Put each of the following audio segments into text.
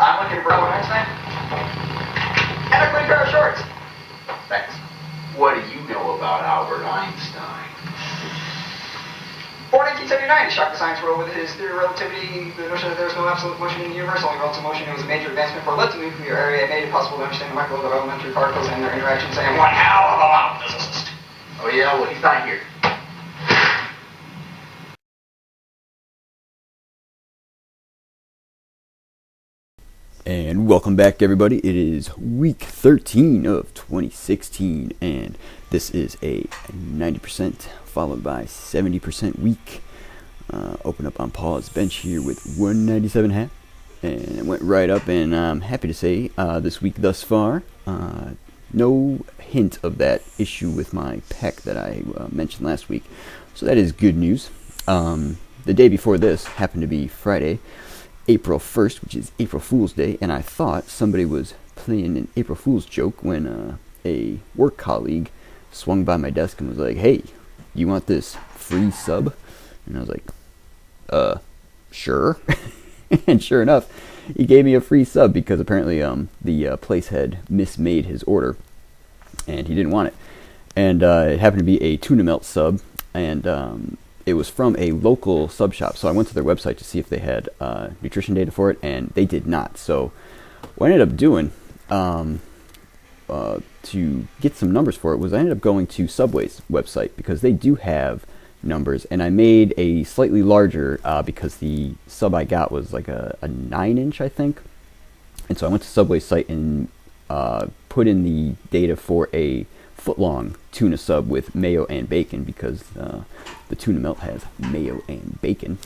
I'm looking for Albert Einstein. And a clean pair of shorts. Thanks. What do you know about Albert Einstein? Born in 1879, he shocked the science world with his theory of relativity, the notion that there was no absolute motion in the universe, only relative motion. It was a major advancement for led to the nuclear area. It made it possible to understand the microwave of elementary particles and their interactions. And one hell of a loud physicist. Oh yeah, well he's not here. And welcome back, everybody. It is week 13 of 2016, and this is a 90% followed by 70% week. Open up on Paul's bench here with 197.5, and it went right up. And I'm happy to say this week thus far, no hint of that issue with my pec that I mentioned last week, so that is good news. The day before this happened to be Friday, April 1st, which is April Fool's Day, and I thought somebody was playing an April Fool's joke when a work colleague swung by my desk and was like, "Hey, you want this free sub?" And I was like, sure. And sure enough, he gave me a free sub because apparently the place had mismade his order and he didn't want it. And it happened to be a tuna melt sub, and it was from a local sub shop, so I went to their website to see if they had nutrition data for it, and they did not. So what I ended up doing to get some numbers for it was I ended up going to Subway's website because they do have numbers, and I made a slightly larger because the sub I got was like a 9-inch, I think. And so I went to Subway's site and put in the data for a foot-long tuna sub with mayo and bacon because the tuna melt has mayo and bacon,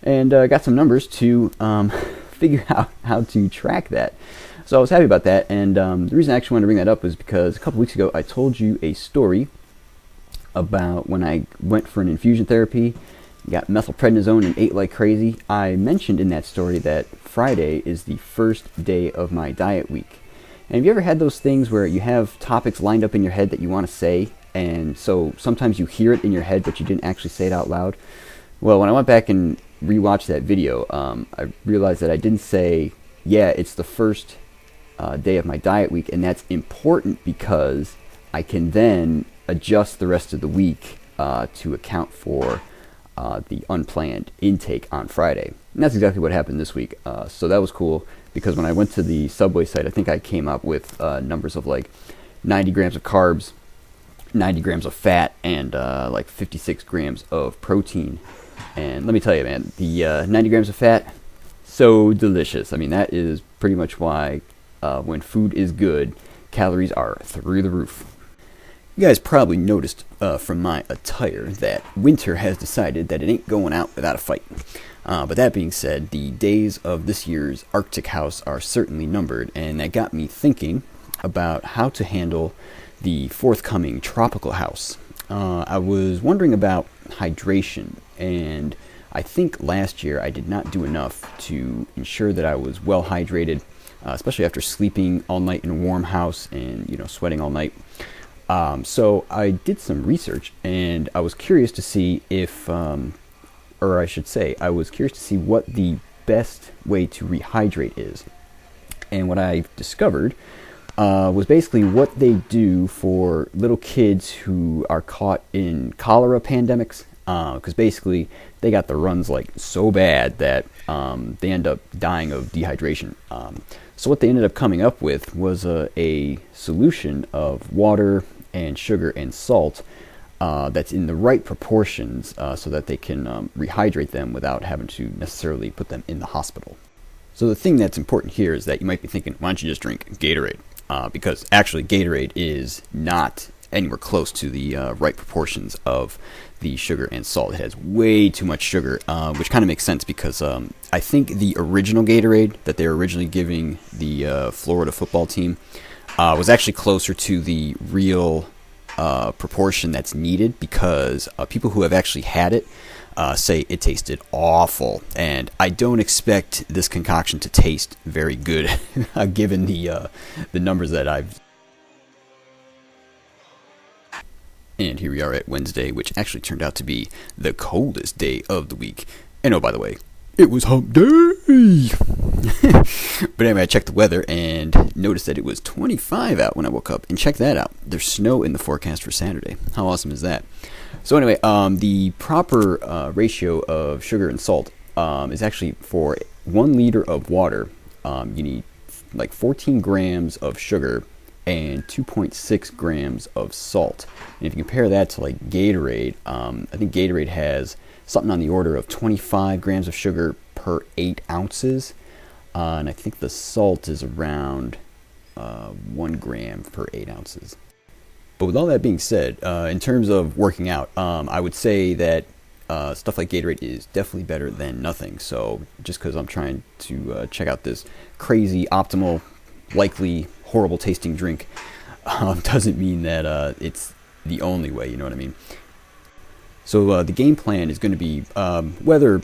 and got some numbers to figure out how to track that. So I was happy about that, and the reason I actually wanted to bring that up was because a couple weeks ago I told you a story about when I went for an infusion therapy, got methylprednisone and ate like crazy. I mentioned in that story that Friday is the first day of my diet week. And have you ever had those things where you have topics lined up in your head that you want to say, and so sometimes you hear it in your head but you didn't actually say it out loud? Well, when I went back and rewatched that video, I realized that I didn't say, yeah, it's the first day of my diet week, and that's important because I can then adjust the rest of the week to account for the unplanned intake on Friday. And that's exactly what happened this week. So that was cool because when I went to the Subway site, I think I came up with numbers of like 90 grams of carbs, 90 grams of fat, and like 56 grams of protein. And let me tell you, man, the 90 grams of fat, so delicious. I mean, that is pretty much why when food is good, calories are through the roof. You guys probably noticed from my attire that winter has decided that it ain't going out without a fight. But that being said, the days of this year's Arctic house are certainly numbered, and that got me thinking about how to handle the forthcoming tropical house. I was wondering about hydration, and I think last year I did not do enough to ensure that I was well hydrated, especially after sleeping all night in a warm house and sweating all night. So I did some research, and I was curious to see if, or I should say, I was curious to see what the best way to rehydrate is. And what I discovered was basically what they do for little kids who are caught in cholera pandemics, because basically they got the runs like so bad that they end up dying of dehydration. So what they ended up coming up with was a solution of water and sugar and salt that's in the right proportions so that they can rehydrate them without having to necessarily put them in the hospital. So the thing that's important here is that you might be thinking, why don't you just drink Gatorade? Because actually Gatorade is not anywhere close to the right proportions of the sugar and salt. It has way too much sugar, which kind of makes sense because I think the original Gatorade that they were originally giving the Florida football team was actually closer to the real proportion that's needed, because people who have actually had it say it tasted awful, and I don't expect this concoction to taste very good given the numbers that I've. And here we are at Wednesday, which actually turned out to be the coldest day of the week. And oh, by the way, it was hump day! But anyway, I checked the weather and noticed that it was 25 out when I woke up. And check that out. There's snow in the forecast for Saturday. How awesome is that? So anyway, the proper ratio of sugar and salt is actually for 1 liter of water. You need like 14 grams of sugar and 2.6 grams of salt. And if you compare that to like Gatorade, I think Gatorade has something on the order of 25 grams of sugar per 8 ounces. And I think the salt is around 1 gram per 8 ounces. But with all that being said, in terms of working out, I would say that stuff like Gatorade is definitely better than nothing. So just because I'm trying to check out this crazy, optimal, likely horrible tasting drink doesn't mean that it's the only way, you know what I mean? So the game plan is going to be weather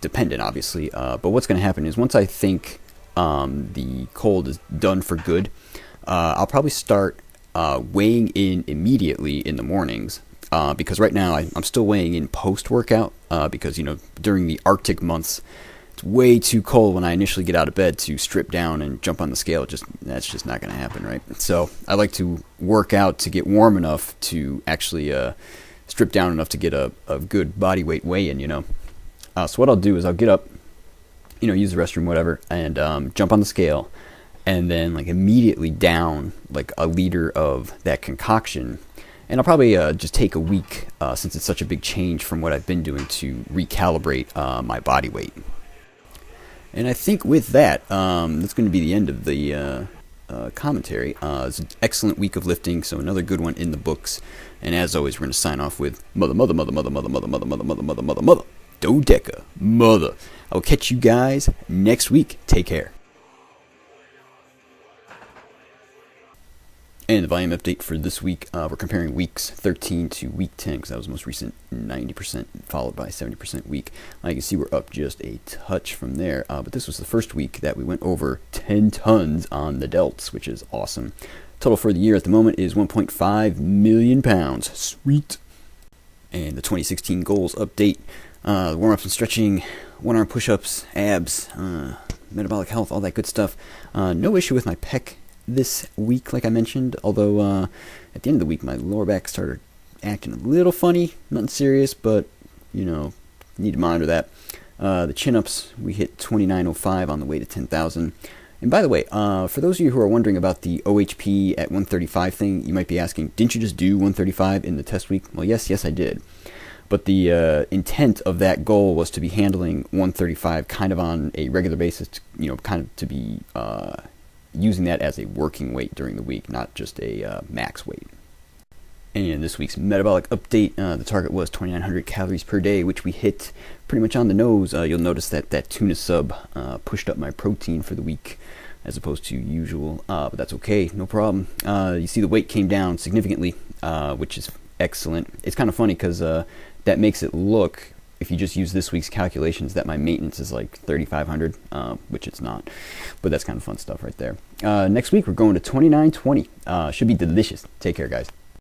dependent, obviously, but what's going to happen is once I think the cold is done for good, I'll probably start weighing in immediately in the mornings, because right now I'm still weighing in post-workout, because, you know, during the Arctic months, it's way too cold when I initially get out of bed to strip down and jump on the scale. That's just not going to happen, right? So I like to work out to get warm enough to actually strip down enough to get a good body weight weigh-in, you know. So what I'll do is I'll get up, you know, use the restroom, whatever, and jump on the scale, and then like immediately down like a liter of that concoction. And I'll probably just take a week, since it's such a big change from what I've been doing, to recalibrate my body weight. And I think with that, that's going to be the end of the commentary. It's an excellent week of lifting, so another good one in the books. And as always, we're going to sign off with mother, Dodeca, mother. I'll catch you guys next week. Take care. And the volume update for this week, we're comparing weeks 13 to week 10, because that was the most recent 90%, followed by 70% week. You can see we're up just a touch from there, but this was the first week that we went over 10 tons on the delts, which is awesome. Total for the year at the moment is 1.5 million pounds. Sweet. And the 2016 goals update, warm-ups and stretching, one-arm push-ups, abs, metabolic health, all that good stuff. No issue with my pec this week, like I mentioned, although at the end of the week my lower back started acting a little funny. Nothing serious, but you know, need to monitor that. The chin-ups, we hit 2905 on the way to 10,000. And by the way, for those of you who are wondering about the OHP at 135 thing, you might be asking, didn't you just do 135 in the test week? Well, yes, I did. But the intent of that goal was to be handling 135 kind of on a regular basis, you know, kind of to be using that as a working weight during the week, not just a max weight. And this week's metabolic update, the target was 2,900 calories per day, which we hit pretty much on the nose. You'll notice that that tuna sub pushed up my protein for the week as opposed to usual, but that's okay, no problem. You see the weight came down significantly, which is excellent. It's kind of funny because that makes it look, if you just use this week's calculations, that my maintenance is like 3,500, which it's not. But that's kind of fun stuff right there. Next week, we're going to 2,920. Should be delicious. Take care, guys.